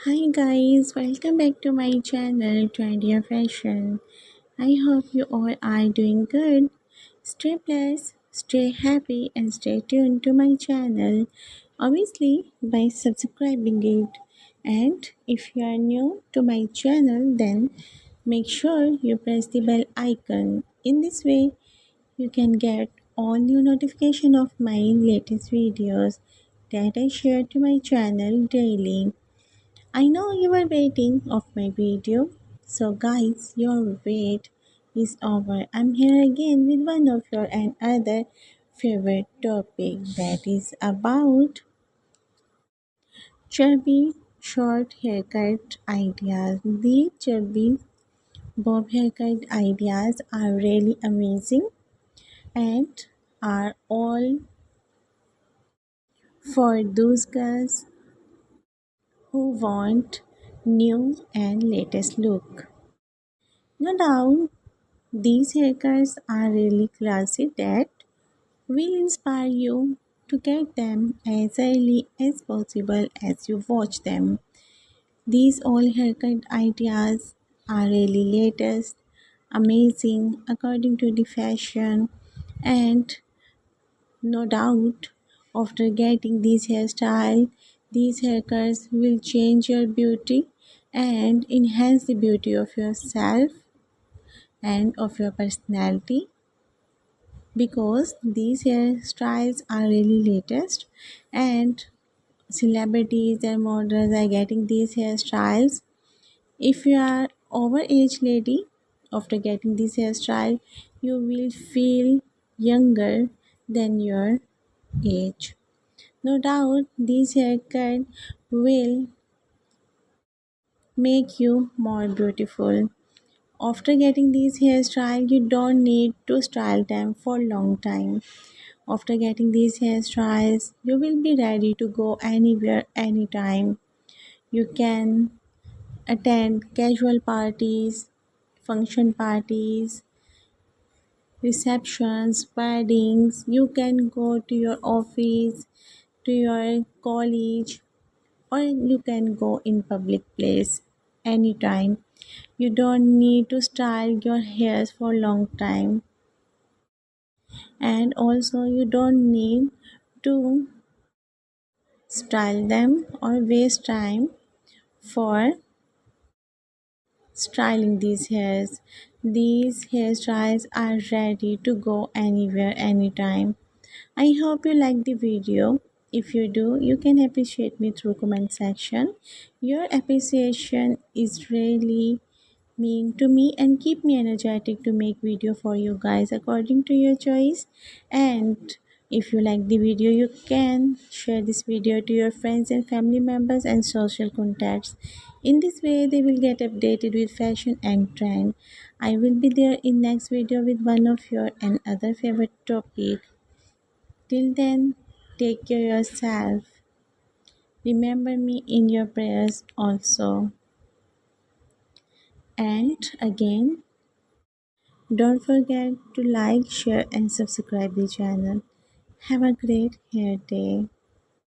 Hi guys, welcome back to my channel Trendy Fashion. I hope you all are doing good. Stay blessed, stay happy and stay tuned to my channel. Obviously by subscribing it. And if you are new to my channel then make sure you press the bell icon. In this way you can get all new notification of my latest videos that I share to my channel daily. I know you were waiting of my video. So guys, your wait is over. I'm here again with one of your and other favorite topic that is about chubby short haircut ideas. The chubby bob haircut ideas are really amazing and are all for those girls who want new and latest look. No doubt these haircuts are really classy that will inspire you to get them as early as possible as you watch them. These all haircut ideas are really latest, amazing according to the fashion, and no doubt after getting these hairstyle, these haircuts will change your beauty and enhance the beauty of yourself and of your personality because these hairstyles are really latest and celebrities and models are getting these hairstyles. If you are over age lady after getting this hairstyle you will feel younger than your age. No doubt this haircut will make you more beautiful. After getting these hairstyle you don't need to style them for long time. After getting these hairstyles, you will be ready to go anywhere, anytime. You can attend casual parties, function parties, receptions, weddings. You can go to your office, to your college, or you can go in public place anytime. You don't need to style your hairs for long time, and also you don't need to style them or waste time for styling these hairs. These hairstyles are ready to go anywhere, anytime. I hope you like the video. If you do, you can appreciate me through comment section. Your appreciation is really mean to me and keep me energetic to make video for you guys according to your choice. And if you like the video you can share this video to your friends and family members and social contacts. In this way they will get updated with fashion and trend. I will be there in next video with one of your and other favorite topic. Till then, take care yourself. Remember me in your prayers also. And again, don't forget to like, share and subscribe the channel. Have a great hair day.